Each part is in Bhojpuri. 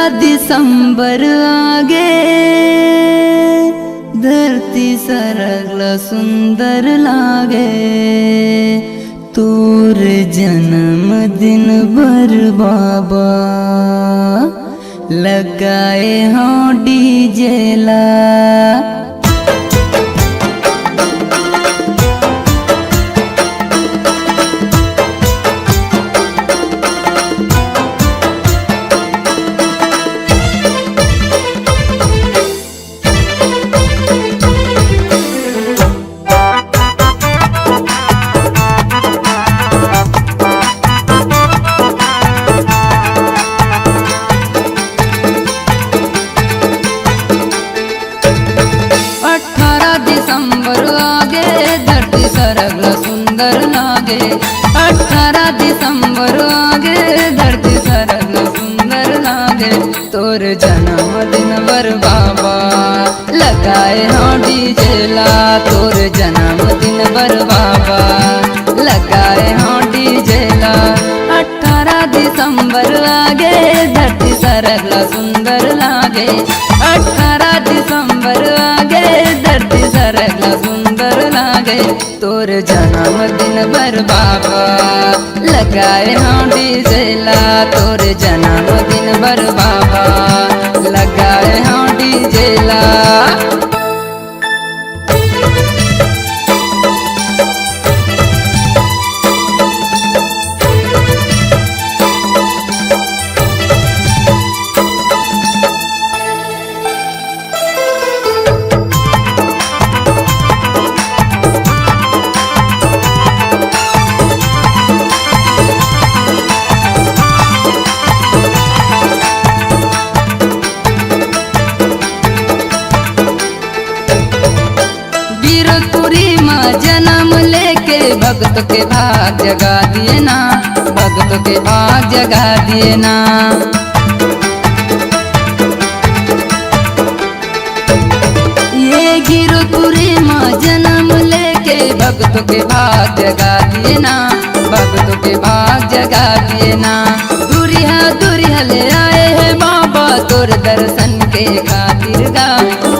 दिसंबर आगे धरती सरगला सुंदर लागे। तोर जन्म दिन भर बाबा लगाए हाँ डीजे ला। 18 दिसंबर आगे धरती सरगला सुंदर लागे। 18 दिसंबर आगे धरती सरगला सुंदर लागे। तोर जन्मदिन बर बाबा लगाए हाँ डीजे ला। तोर जन्मदिन बर बाबा लगाए हाँ डीजे ला। 18 दिसंबर आगे धरती सरगला सुंदर लागे। 18 दिसंबर आगे धरती सरगला सुंदर लागे। तोर जन्मदिन बर बाबा लगाए हाँ डीजे ला। तोर जन्मदिन बर बाबा लगाए हाँ डीजे ला। वीरपुरी माँ जन्म लेके भक्त के भाग जगा दिए ना। भक्त के भाग जगा दिए ना। ये वीरपुरी माँ जन्म लेके भक्त के भाग जगा दिए ना। भक्त के भाग जगा दिए ना। दूरिया ले आए हैं बाबा तोर दर्शन के खातिर गा।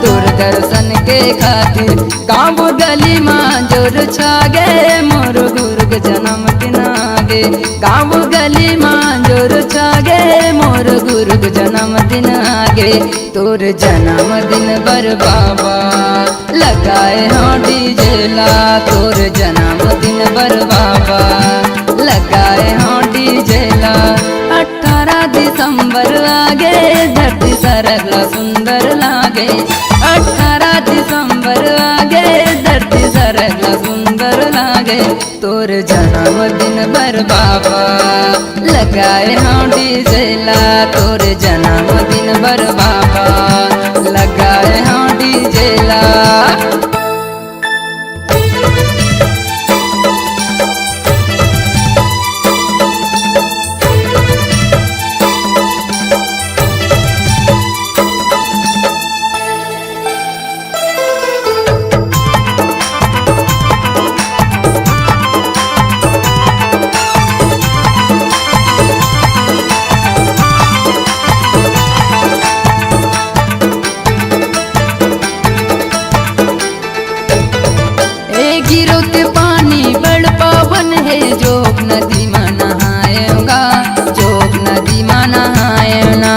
तोर दर्शन के खातिर गाँव गली माँ जोर छागे मोर गुरु के जन्मदिन आगे। गाँव गली माँ जोर छागे मोर गुरु के जन्मदिन आगे। तोर जन्मदिन बर बाबा लगाए हाँ डीजे ला। तोर जन्मदिन बर बाबा लगाए हाँ डीजे ला। 18 दिसंबर आगे धरती सरगला सुंदर लागे। 18 दिसंबर आगे धरती सरगला सुंदर लागे। तोर जन्मदिन बर बाबा लगाए हाँ डीजे ला। तोर जन्मदिन बर बाबा लगाए हाँ डीजे ला। गिरो के पानी बड़ पावन है जोग नदी में नहाएगा। जोग नदी में नहाएना।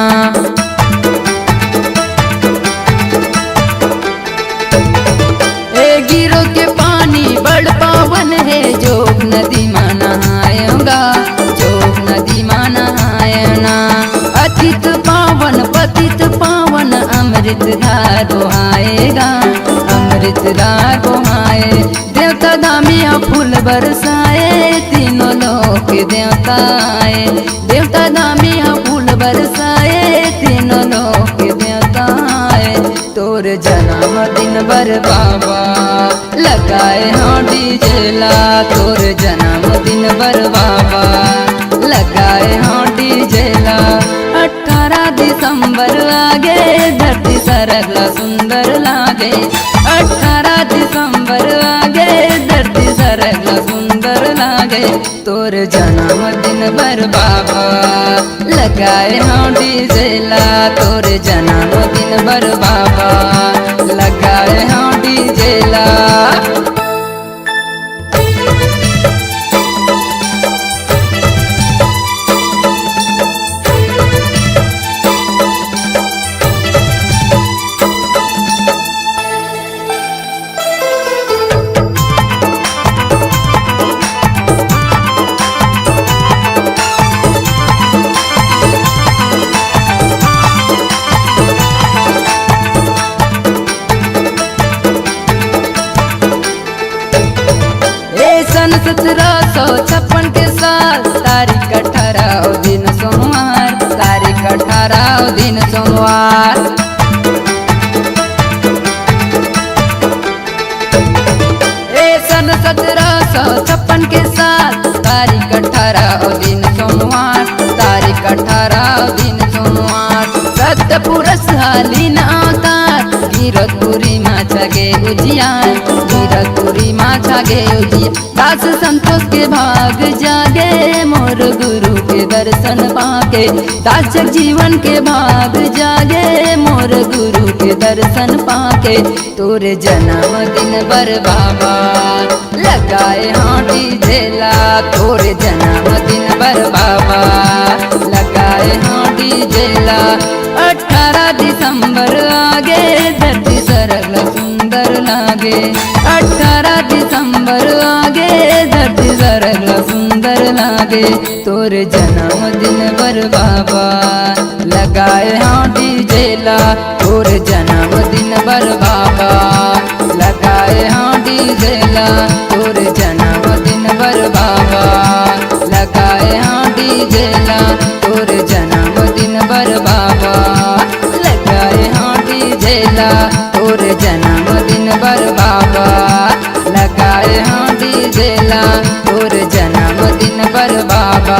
गिरो के पानी बड़ पावन है जोग नदी में नहाएगा। जोग नदी में नहाएना। अतित पावन पतित पावन अमृत धार आएगा। अमृत धार आए। देवता दामिया फूल बरसाए तीनों लोक देवता आए। देवता दामिया फूल बरसाए तीनों लोक देवता आए। तोर जन्मदिन बर बाबा लगाए हाँ डीजे ला। तोर जन्मदिन बर बाबा लगाए हाँ डीजे ला। 18 दिसंबर आगे धरती सरगला सुंदर लागे। 18 दिसंबर आगे धरती सरगला सुंदर लागे। तोर जन्मदिन बर बाबा लगाए हाँ डीजे ला तोर जन्मदिन बर बाबा लगाए हाँ डीजे ला। सन 1756 के साल तारीख 18 दिन सोमवार तारीख 18 दिन सोमवार। सन 1756 के साल तारीख 18 दिन सोमवार तारीख 18 दिन सोमवार। सतपुरस हालीन अवतार गिरतपुरी माछा गे उजियार गिरतपुरी माछा गे उजियार। दास संतोष के भाग जागे मोर गुरु के दर्शन पाके दास जीवन के भाग जागे मोर गुरु के दर्शन पाके तोरे जन्मदिन बर बाबा लगाए हाँ डीजे ला तोरे जन्मदिन बर बाबा लगाए हाँ डीजे ला। 18 दिसंबर आगे धरती सरल सुंदर लागे 18 दिसंबर आगे धरती सरल सुंदर लागे तोर जन्मदिन बर बाबा लगाए हाँ डीजे ला तोर जन्मदिन बर बाबा लगाए हाँ डीजे ला तोर जन्मदिन बर बाबा लगाए हाँ डीजे ला तोर जन्मदिन बर बाबा लगाए हाँ डीजे ला तोर जन्मदिन बर बाबा लगाए हाँ डीजे ला तोर जन्मदिन बर बाबा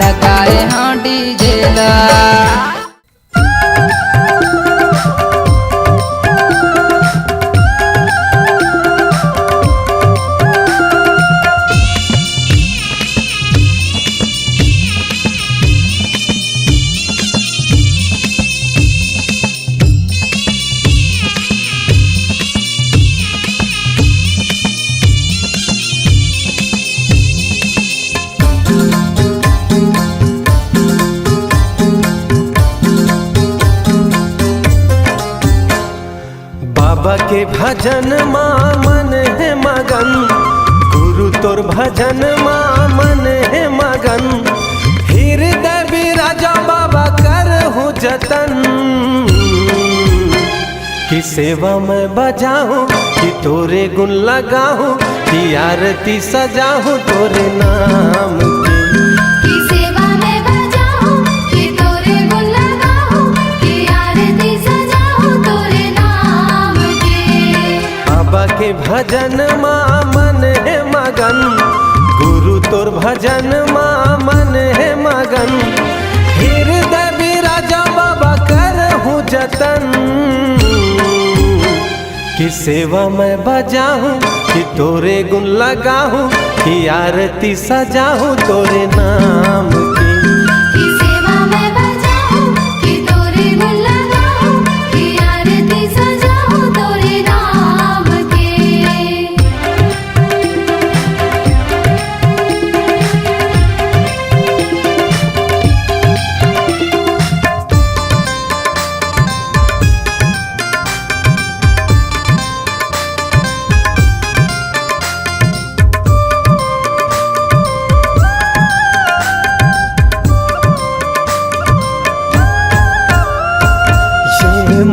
लगाए हाँ डीजे ला। बाबा के भजन माँ मन है मगन गुरु तोर भजन माँ मन है मगन हृदय बिराजा बाबा कर हूँ जतन कि सेवा में बजाऊं कि तोरे गुण लगाऊं कि आरती सजाऊं तोरे नाम की सेवा में बजाऊं कि तोरे गुण लगाऊं कि आरती सजाऊं तोरे नाम के। बाबा के भजन माँ मन है मगन गुरु तोर भजन माँ मन है मगन हृदय बिराजा बाबा कर हूँ जतन कि सेवा में बजाऊं कि तोरे गुण लगाऊं कि आरती सजाऊं तोरे नाम की सेवा में बजाऊं कि तोरे गुण लगाऊं कि आरती सजाऊं तोरे नाम के।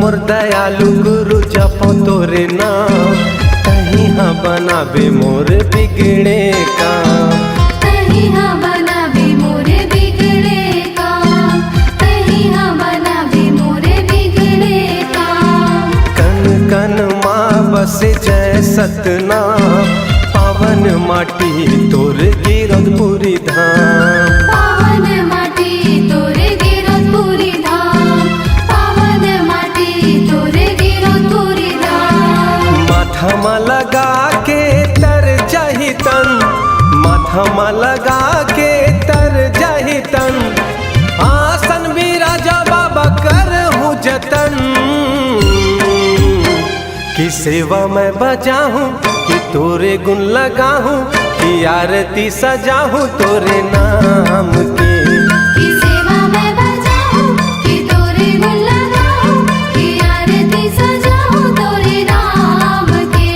मोर दयालु गुरु जपो तोरे नाम कहीं हाँ बनाबे मोर बिगड़े काम कहीं हाँ बनाबे मोरे बिगड़े काम कहीं हाँ बनाबे मोरे बिगड़े काम। कन कन माँ बस जय सतनाम पावन माटी तोर गिरतपुरी धाम पावन माटी तोरे गिरतपुरी धाम पावन माटी तोरे गिरतपुरी धाम। माथा में लगा के तर जाही तन लगा के तर जाहि तन, आसन भी राजा बाबा कर हूँ जतन। कि सेवा मैं बजाऊं कि तोरे गुण लगाऊं, कि आरती सजाऊं तोरे नाम के। की सेवा मैं बजाऊं कि तोरे गुण लगाऊं, कि आरती सजाऊं तोरे नाम के।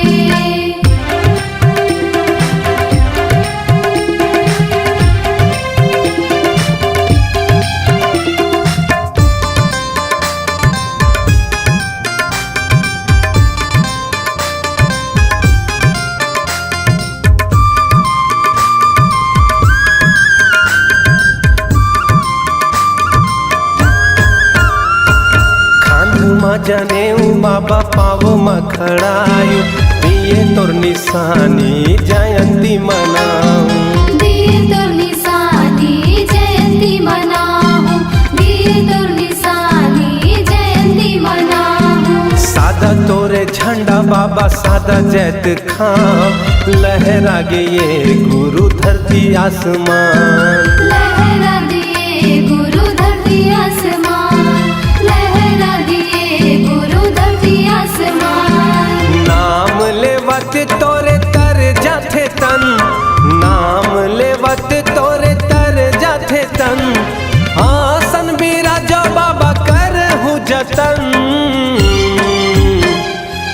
जने बाबा पावो मखड़ायु, दिए तोर निशानी जयंती मनाऊं। दिए तोर निशानी जयंती मनाऊं, दिए तोर निशानी जयंती मनाऊं। सादा तोरे झंडा बाबा सादा जैत खां, लहरा गे ये गुरु धरती आसमान। लहरा दिए गुरु धरती आसमान, लहरा दिए गुरु धरती आसमान। नाम लेवत तोरे तर जाथे तन, नाम लेवत तोरे तर जाथे तन, आसन भी राजा बाबा कर हूँ जतन।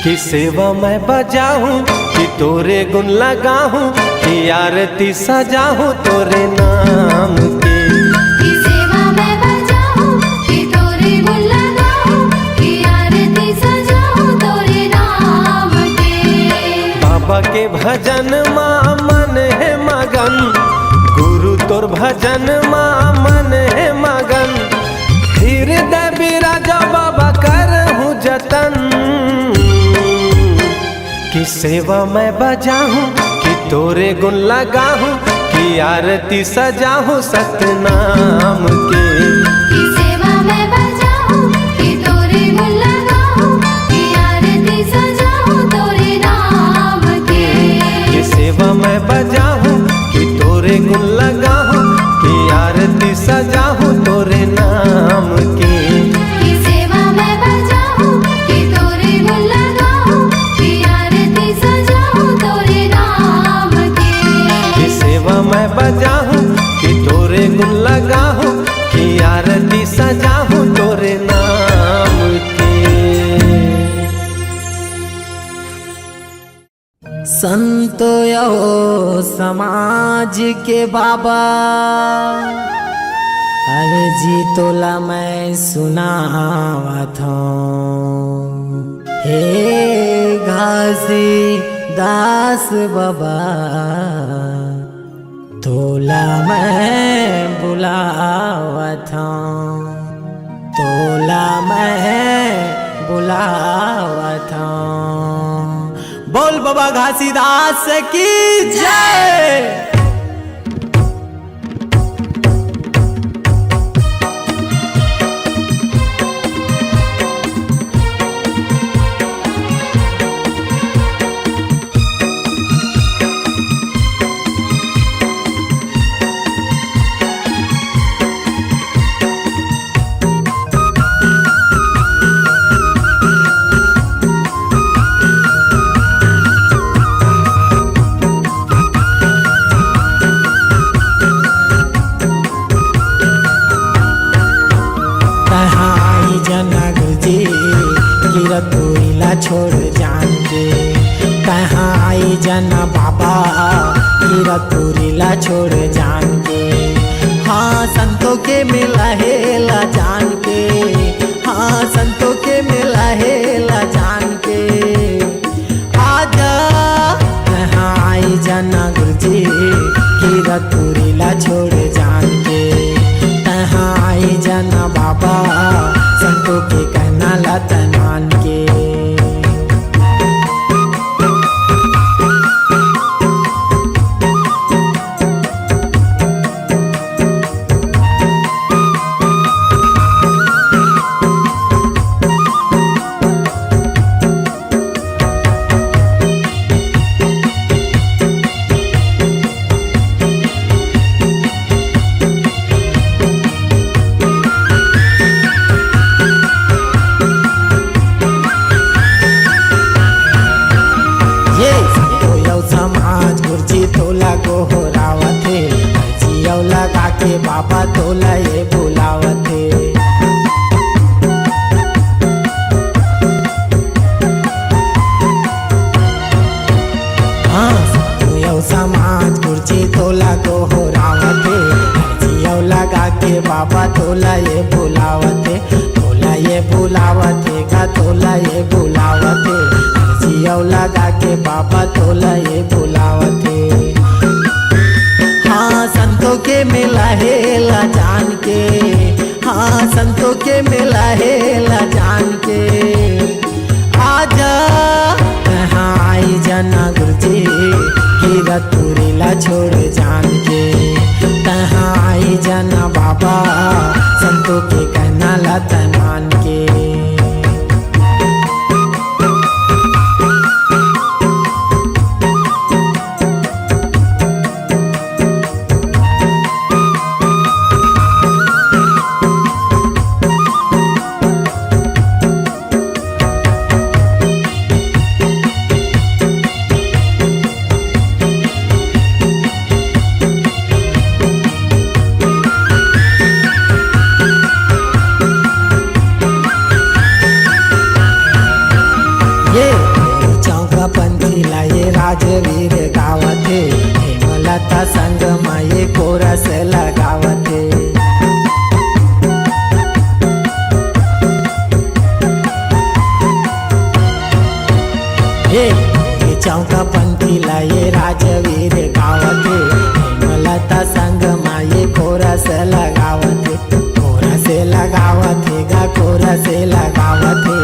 कि सेवा मैं बजाऊं कि तोरे गुण लगाऊं, कि आरती सजाऊं तोरे नाम के। की सेवा मैं बजाऊं कि तोरे गुण लगाऊं, कि आरती सजाऊं तोरे नाम के। बाबा के भजन माँ मन है मगन, गुरु तोर भजन माँ मन है मगन। हृदय बिराजा बाबा कर हूँ जतन। कि सेवा मैं बजाऊं कि तोरे गुण लगाऊं, कि आरती सजाऊं सतनाम के। की सेवा मैं बजाऊं कि तोरे गुण लगाऊं, कि आरती सजाऊं तोरे नाम के। कि सेवा मैं बजाऊं कि तोरे गुण लगाऊं, कि आरती सजाऊं तोरे नाम के। की सेवा मैं बजाऊं कि तोरे गुण लगाऊं, कि आरती सजाऊं तोरे नाम के। कि सेवा मैं बजाऊं कि तोरे गुण लगाऊं, कि आरती सजाऊं तोरे नाम के। संतो यो समाज के बाबा, अरे जी तोला मैं सुनावत हूँ। हे घासी दास बाबा, तोला मैं बुलावत हूँ, तोला मैं बुलावत हूँ। बोल बाबा घासीदास की जय। छोड़ जान के कहाँ आई जना बाबा, गिरा तुरीला छोड़ जान के। हाँ संतों के मिला हेला जान के, हाँ संतों के मिला हेला जान के। आजा कहाँ आई जना गुरुजी, गिरा तुरीला छोड़ जान के। कहाँ आई जना बाबा, संतों के कहना लता मान के। बाबा तोला ये बुलावते। समाज कुर्सी तोला को हो रावते, जियो लगा के बाबा तोला ये बुलावते, तोला ये बुलावते का तोला ये बुलावते, जियो लगा के बाबा तोला ये बुलावते। हाँ संतों के मेला हेला जान के, हाँ संतों के मेला हेला जान के, आजा कहाँ आई जाना गुरुजी कीरतपुरीला छोड़ जान के, कहाँ आई जाना बाबा संतों के कहना लत मान के। राजवीर गावते, हेमलता संग माये कोरस लगावते। हे चौका पंथी लाये राजवीर गावते, हेमलता संग माये कोरस लगावते, कोरस लगावते गा कोरस लगावते,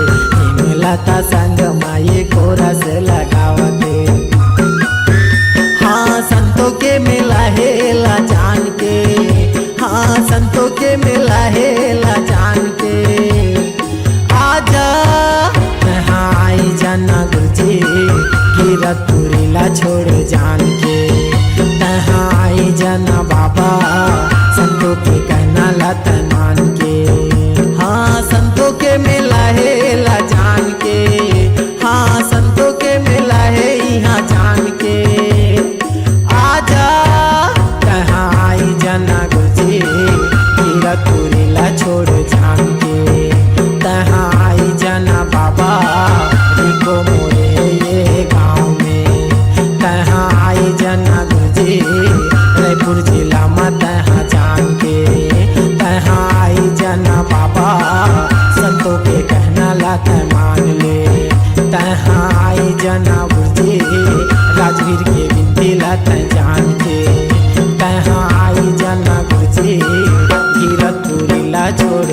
हेमलता संग माये कोरस लगावते। हाँ संतों के मेला हेला जान के, हाँ संतों के मेला हेला जान के, आजा कहाँ आई जाना गुरुजी कीरतपुरीला छोड़ जान के, कहाँ आई जाना बाबा संतों के कहना लत मान के। हाँ संतों के मेला हेला जान के, हाँ संतों के मेला है यहाँ जान के, आजा कहाँ आई जाना गुरुजी कीरतपुरीला छोड़ जान के, कहाँ आई जाना बाबा रिको मोरे ये गाँव में, कहाँ आई जाना गुरुजी रायपुर जिला में तहाँ जान के, कहाँ आई जाना बाबा संतों के कहना लत मान ले, तहाँ आई जाना गुरुजी राजवीर के विनती लत जान के, तहाँ आई जाना गुरुजी कीरतपुरीला छोड़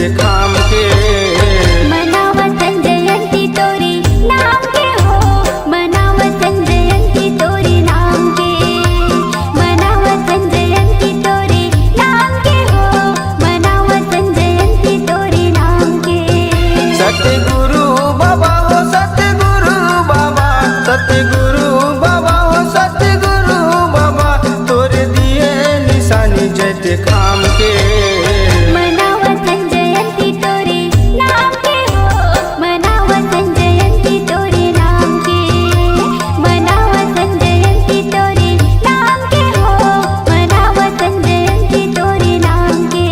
जैसे खाम के। मनावतन जयंती तोरी नाम के हो, मनावतन जयंती तोरी नाम के, मनावतन जयंती तोरी नाम के हो, मनावतन जयंती तोरी नाम के। सतगुरु बाबा हो सतगुरु बाबा, सतगुरु बाबा हो सतगुरु बाबा, तोरे दिए निशानी जैसे खाम के। मनावतन जयंती तोरी नाम के हो, मनावतन जयंती तोरी नाम के, मनावतन जयंती तोरी नाम के हो, मनावतन जयंती तोरी नाम के।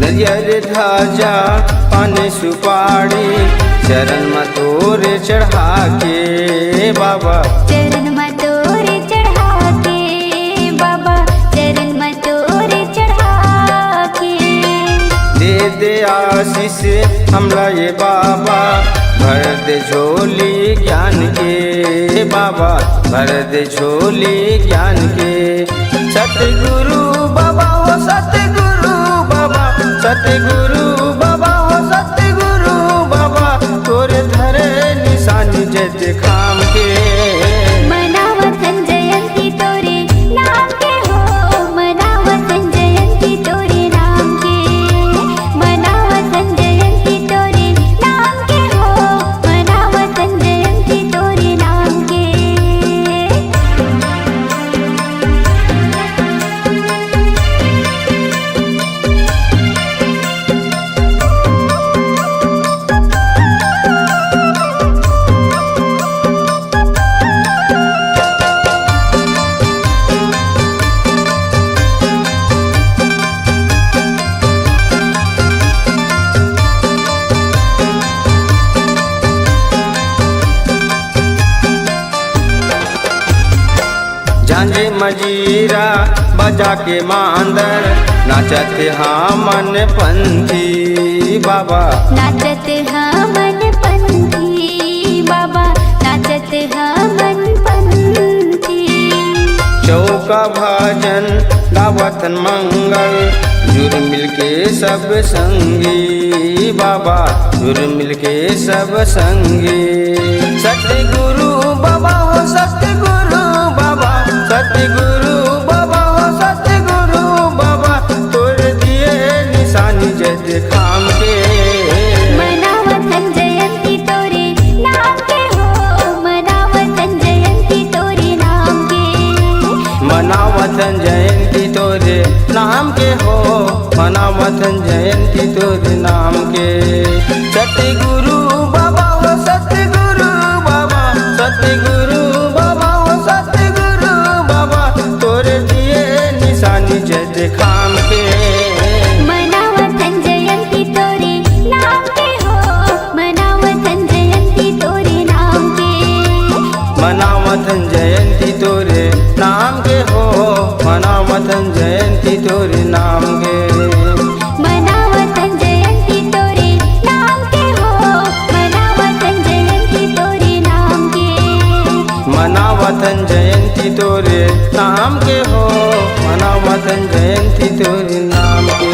नरियर ध्वजा पान सुपारी चरण में तोरे चढ़ा के बाबा, चरण में तोरे चढ़ा के बाबा, चरण में तोरे चढ़ा के। दे दे आशीष हमला ये बाबा, भर दे झोली ज्ञान के बाबा, भर दे झोली ज्ञान के। सतगुरु बाबा हो सतगुरु बाबा, सतगुरु बाबा हो सतगुरु बाबा, तोरे धरे निशानी जैसे खाम के। मनावतन जयंती तोरे नाम के हो, मनावतन जयंती तोरे नाम के, मनावतन जयंती तोरे नाम के हो, मनावतन जयंती तोरे नाम के। झांझे मजीरा बजा के मांदर, नाचत हाँ मन पंथी बाबा, नाचत हाँ मन पंथी बाबा, नाचत हाँ मन पंथी। चौका भजन गावतन मंगल, जुर मिल के सब संगी बाबा, जुर मिल के सब संगी। सतगुरु बाबा हो सतगुरु बाबा, सतगुरु बाबा हो सतगुरु बाबा, तोरे दिए निशानी जैसे खाम के। मनावतन जयंती तोरे नाम के हो, मनावतन जयंती तोरे नाम के, मनावतन जयंती तोरे नाम के हो, मनावतन जयंती तोरे नाम के। सतगुरु बाबा हो सतगुरु बाबा, सतगुरु बाबा हो सतगुरु बाबा, तोरे दिए निशानी जैसे खाम के। मनावतन जयंती तोरे नाम के हो, मनावतन जयंती तोरे नाम के, मनावतन जयंती तोरे नाम के हो, मनावतन जयंती तोरे नाम के। मनावतन जयंती तोरे नाम के हो, मनावतन जयंती तोरे नाम के, मनावतन जयंती तोरे नाम के हो, मनावतन जयंती तोरे नाम के।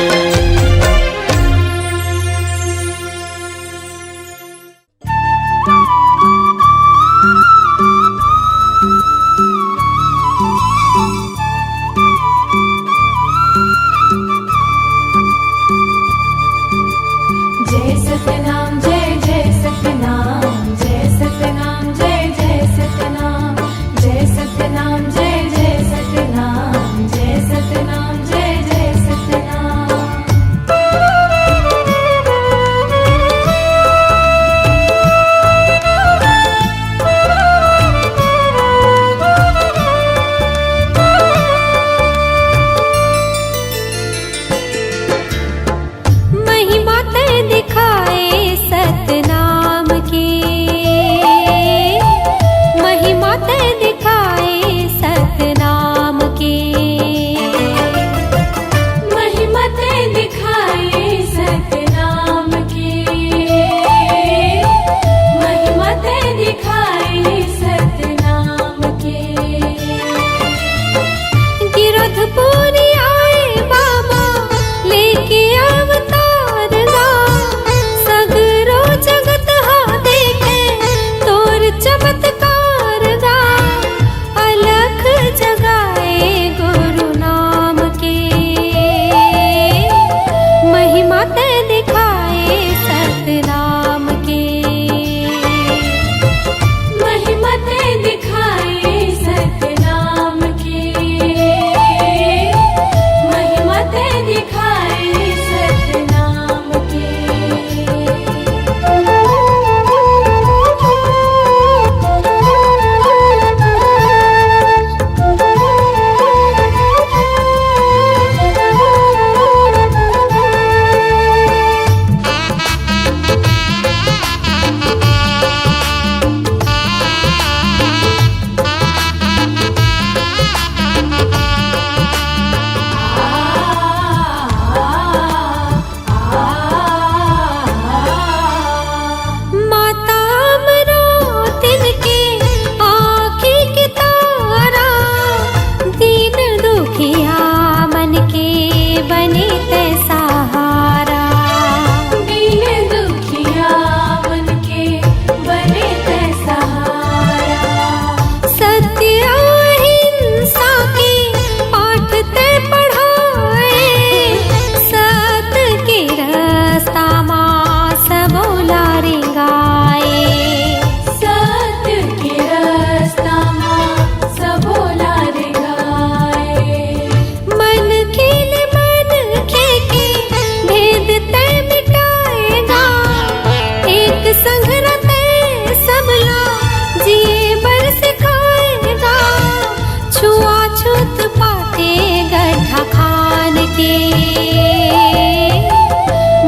मीठा खान के।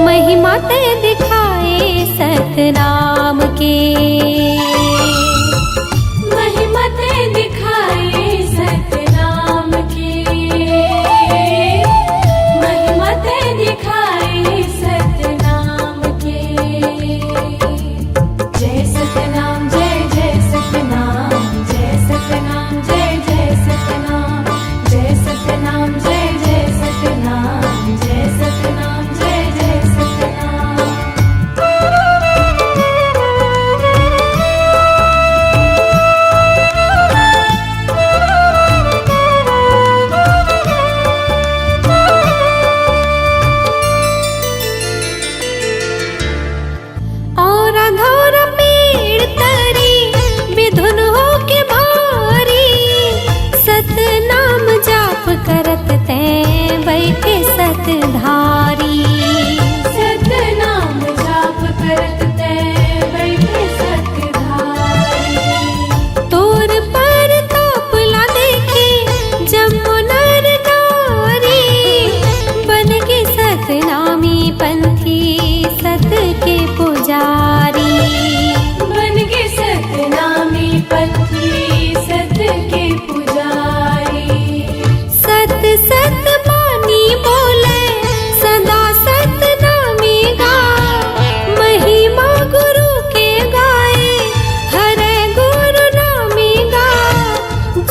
महिमा ते दिखाए सतनाम के। महिमा ते दिखाए सतनाम के। महिमा ते दिखाए सतनाम के। जय सतनाम जय जय सतनाम जय सतनाम जय जय सतनाम जय सतनाम जय जय सतनाम जय सतनाम जय जय सतनाम। और अधौर पेड़ तरी विधुन हो के भारी। सतनाम जाप करत ते बैठे सतधारी। सतनाम जाप करत ते बैठे सतधारी। तोर पर तापला देखे जम्मो नर नारी। बन के सतनामी पंथी सत के पुजारी। बन के सतनामी पंथी सत के पुजारी। सत सत मानी बोले सदा सतनामी गा। महिमा गुरु के गाए हरे गुरु नामी गा।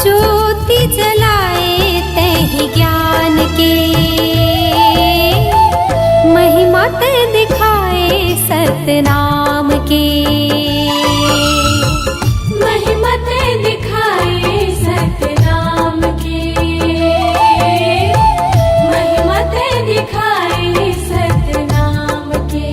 ज्योति जलाए तहि ज्ञान के। महिमा ते दिखाए सतनाम के। महिमा ते दिखाए सतनाम के। महिमा ते दिखाए सतनाम के।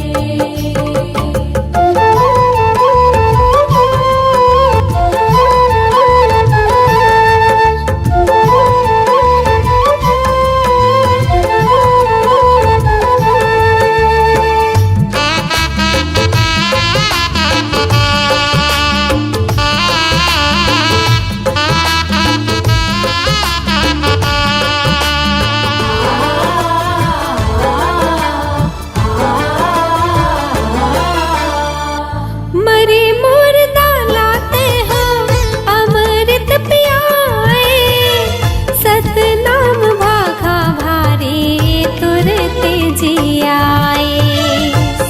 मरे मुर्दा लाते हैं अमृत पियाए। सतनाम भाखा भारे तुरते जियाए।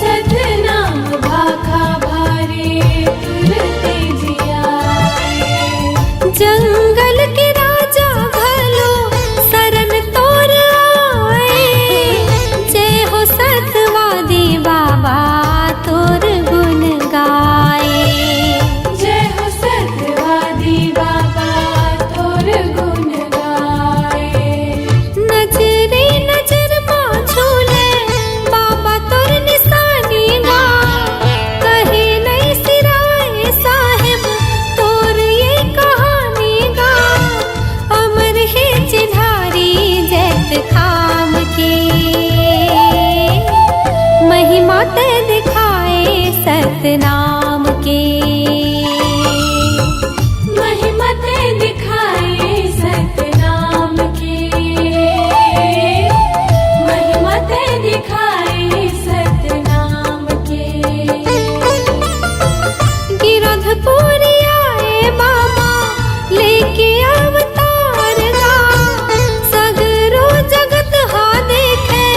सतनाम भाखा भारे तुरते जियाए। जंगल के राजा भलो शरण तोर आए। जय हो सतवादी बाबा तोर गुण गाए। जय हो सतवादी बाबा तोर गुण गाए। नजरे नजर छूले बाबा तोर निशानी गा। कहे नहीं सिराए साहिब तोर ये कहानी गा। अमर है चिन्हारी जैत खाम के। महिमा ते दिखाए सतनाम के। महिमा ते दिखाए सतनाम के। महिमा ते दिखाए सतनाम के। गिरधपुरी आए बाबा लेके अवतार गा। सगरो जगत हा देखे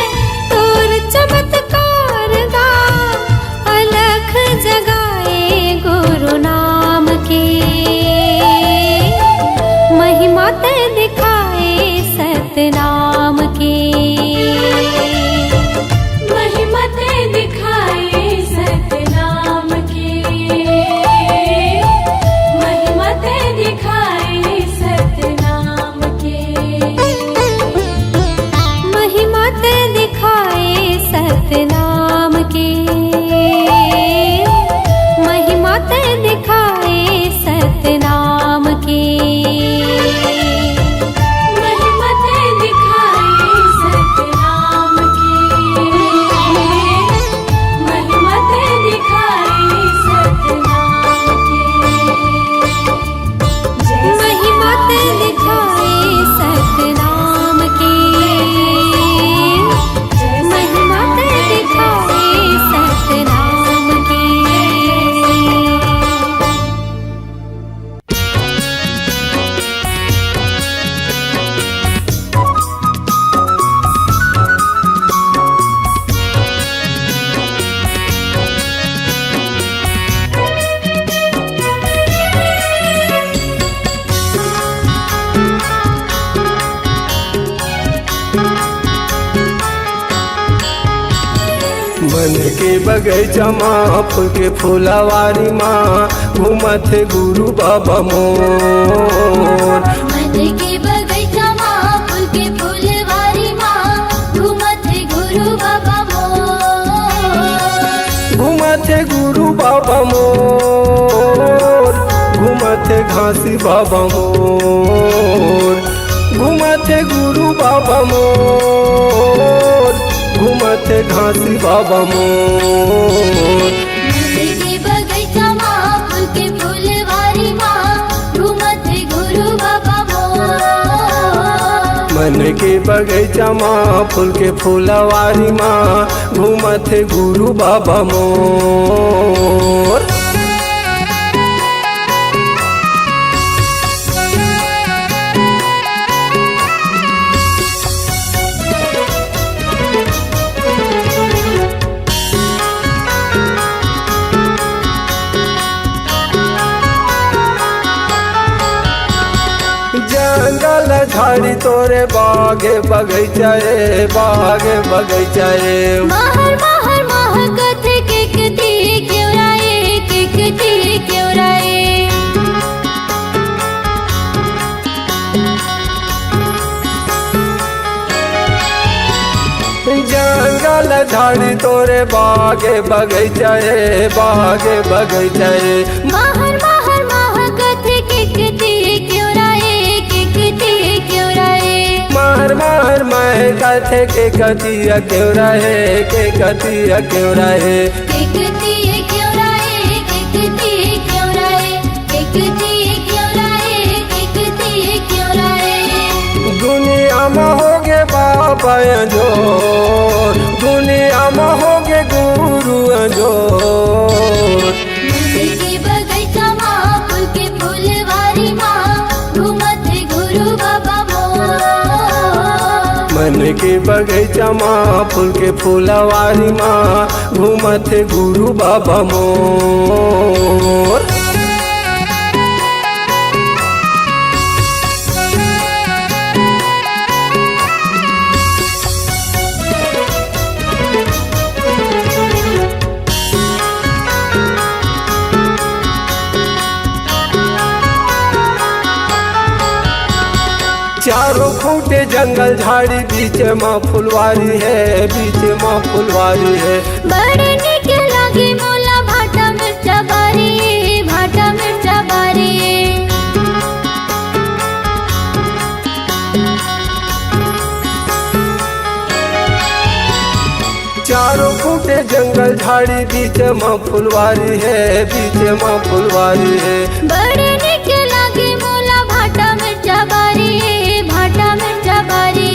तोर चमत्कार गा। अलख जगा मन के बगैचा माँ फूल के फूलवारी माँ घूमत है गुरु बाबा मोर। मन के बगैचा माँ फूल के फूलवारी माँ घूमत है गुरु बाबा मोर। घूमत है गुरु बाबा मोर, घूमत है घासी बाबा मोर। घूमत है गुरु बाबा मोर, घूमत है घासी बाबा मोर। मन के बगैचा माँ फूल के फूलवारी माँ घूमत है गुरु बाबा मोर। मन के बगैचा माँ फूल के फूलवारी माँ घूमत है गुरु बाबा मोर। जंगल झाड़ी तोरे बागे बगैचाए बागे बगैचाए। महर महर महकत किकती क्यों राये किकती क्यों राये। जंगल झाड़ी तोरे बागे बगैचाए बागे बगैचाए। महर महर महकत किकती क्यों राये किकती क्यों राये। मार मार मैं कथे के कतिया क्यों रहे के कतिया क्यों रहे। किकती क्यों राये किकती क्यों राये किकती क्यों राये किकती क्यों राये। दुनिया में होगे बाबा जोर, दुनिया में होगे गुरु जोर। मन के बगैचा माँ फूल के फूलवारी माँ घूमत है गुरु बाबा मोर। मन के बगैचा माँ फूल के फूलवारी माँ घूमत है गुरु बाबा मोर। चारों खूंटे जंगल झाड़ी बीच माँ फुलवारी है बीच माँ फुलवारी है। बड़े निक लागे मोला भाटा मिर्चा बारी भाटा मिर्चा बारी। चारों खूंटे जंगल झाड़ी बीच माँ फुलवारी है बीच माँ फुलवारी है। बड़े निक लागे मोला भाटा मिर्चा बारी भाटा मिर्चा बारी।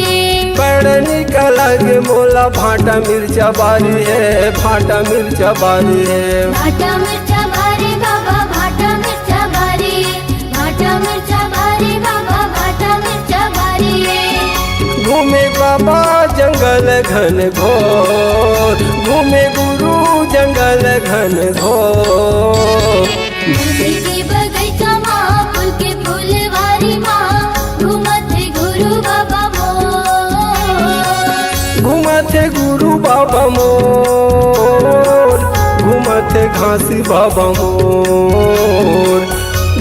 बड़ निकल के मोला भाटा मिर्चा बारी है भाटा मिर्चा बारी है। भाटा मिर्चा बारी बाबा भाटा मिर्चा बारी भाटा मिर्चा बारी बाबा भाटा मिर्चा बारी। घूमे बाबा जंगल घन घोर, घूमे गुरु जंगल घन घोर। मन के बगैचा माँ फूल के फूलवारी माँ घूमत है गुरु बाबा मोर। घूमत है गुरु बाबा मोर, घूमत है घासी बाबा मोर।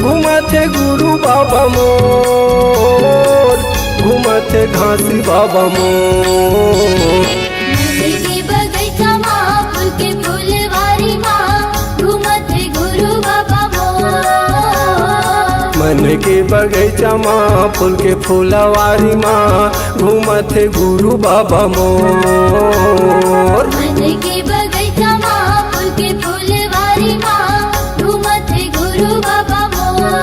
घूमत है गुरु बाबा मोर, घूमत है घासी बाबा मोर। मन के बगैचा माँ फूल के फूलवारी माँ घूमत है गुरु बाबा मोर। मन के बगैचा माँ फूल के फूलवारी माँ घूमत है गुरु बाबा मोर। मन के बगैचा माँ फूल के फूलवारी माँ घूमत है गुरु बाबा मोर।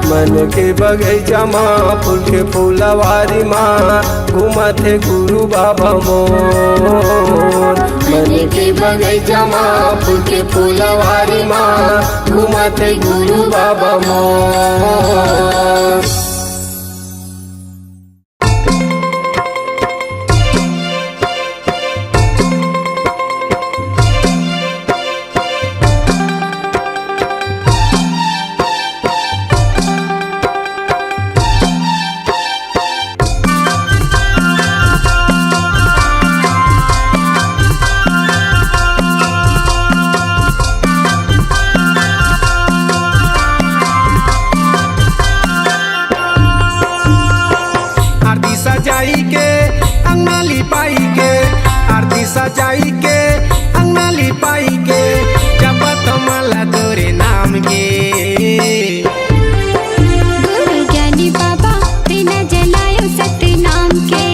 मन के बगैचा माँ फूल के फूलवारी माँ घूमत है गुरु बाबा मोर। मन के बगैचा माँ फूल के फूलवारी माँ घूमत है गुरु बाबा मोर। सजाई के अंगना लिपाई के जपत मला तोरे नाम के। गुरु ज्ञानी बाबा दीना जलायो सत्य नाम के,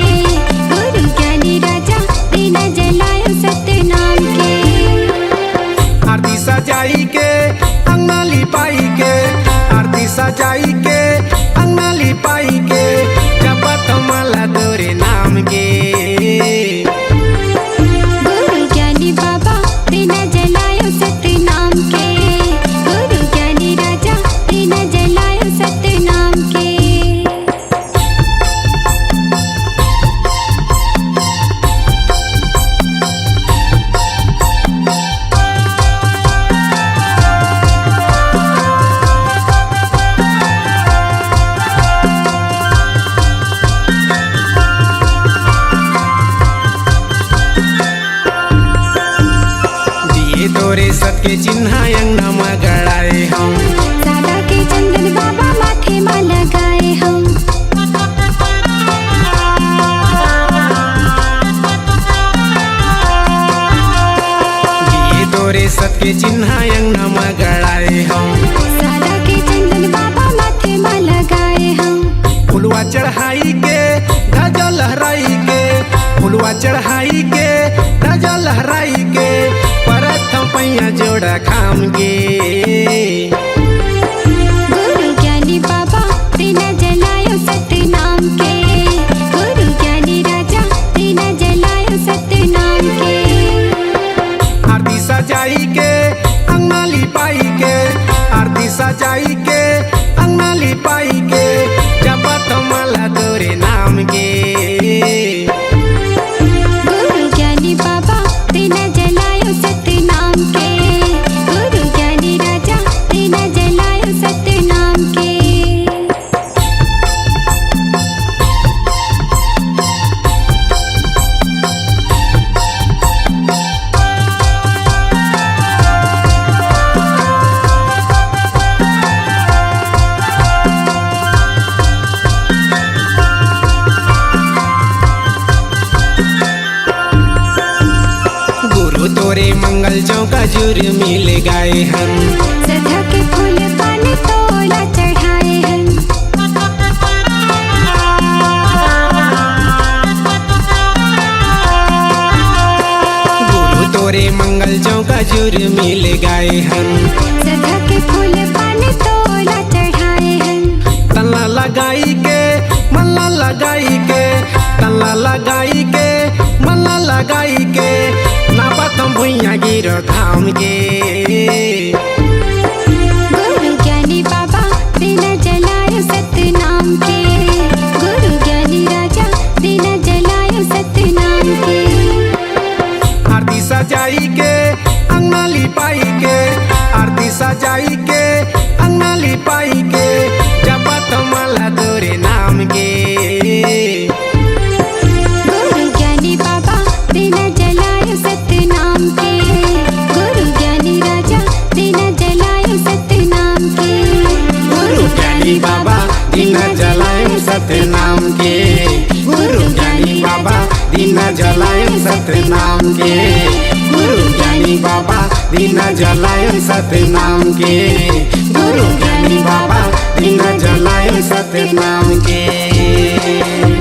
गुरु ज्ञानी राजा दीना जलायो सत्य नाम के। आरती सजाई के अंगना लिपाई के, आरती सजाई के अंगना लिपाई के जपत मला तोरे नाम के। गुरु ज्ञानी बाबा दीना जलायो सत्य नाम के, गुरु ज्ञानी राजा दीना जलायो सत्य नाम के। दिए तोरे सत के चिन्ह अंगना में गड़ाए हम, सादा के चंदन बाबा माथे में लगाए हम। दिए तोरे सत के चिन्ह अंगना में गड़ाए हम, सादा के चंदन बाबा माथे में लगाए हम। फुलवा चढ़ाई के ध्वजा लहराई के, फुलवा चढ़ाई के ध्वजा लहराई के परथम पैया जोड़ा खाम गे। गुरु ज्ञानी बाबा दीना जलायो सत्य नाम के, गुरु ज्ञानी राजा दीना जलायो सत्य नाम के। आरती सजाई के अंगना लिपाई के, आरती सजाई के अंगना लिपाई के जपत मला तोरे नाम के। गुरु ज्ञानी बाबा दीना जलायो सत्य नाम के, गुरु ज्ञानी राजा दीना जलायो सत्य नाम के। गुरु तोरे मंगल चौका जुर मिल गए हम, सदा के फूल पान तोला चढ़ाए हैं। गुरु तोरे मंगल चौका जुर मिल गए हम, सदा के फूल पान तोला चढ़ाए हैं। तल्ला लगाई के मल्ला लगाई के, तल्ला लगाई के मल्ला लगाई के नापतम भुइया गिरो थाम के। गुरु ज्ञानी बाबा दीना जलायो सत्य नाम के, गुरु ज्ञानी राजा दीना जलायो सत्य नाम के। आरती सजाई के अंगना लिपाई के, आरती सजाई के अंगना लिपाई के जपत मला तोरे नाम के। गुरु ज्ञानी बाबा दीना जलायो सत्य नाम के, गुरु ज्ञानी राजा दीना जलायो सत्य नाम के। गुरु ज्ञानी बाबा दीना जलायो सत्य नाम के, गुरु ज्ञानी बाबा दीना जलायो सत्य नाम के, गुरु ज्ञानी बाबा दीना जलायो सत्य नाम के, गुरु ज्ञानी बाबा दीना जलायो सत्य नाम के।